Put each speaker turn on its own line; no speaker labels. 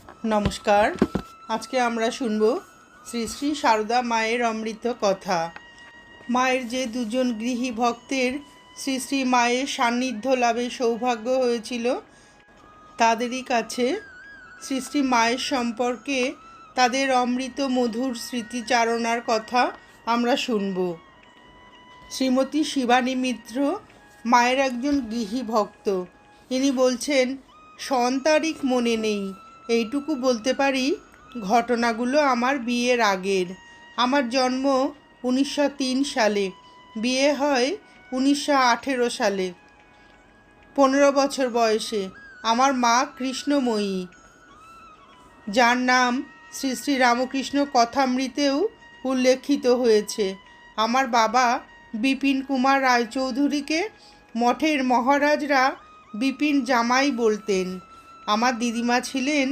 নমস্কার। আজকে আমরা শুনব শ্রী শ্রী সারদা মায়ের অমৃত কথা। মায়ের যে দুজন গৃহী ভক্তের শ্রী শ্রী মায়ের সান্নিধ্য লাভের সৌভাগ্য হয়েছিল, তাদেরই কাছে শ্রী শ্রী মায়ের সম্পর্কে তাদের অমৃত মধুর স্মৃতিচারণার কথা আমরা শুনব। শ্রীমতী শিবানী মিত্র মায়ের একজন গৃহী ভক্ত। ইনি বলছেন, সন তারিখ মনে নেই, এইটুকু বলতে পারি ঘটনাগুলো আমার বিয়ের আগের। আমার জন্ম 1903 সালে, বিয়ে হয় 1918 সালে। 15 বছর বয়সে আমার মা কৃষ্ণময়ী, যার নাম শ্রী শ্রী রামকৃষ্ণ কথামৃতেও উল্লেখিত হয়েছে। আমার বাবা বিপিন কুমার রায়চৌধুরীকে মঠের মহারাজরা বিপিন জামাই বলতেন। আমার দিদিমা ছিলেন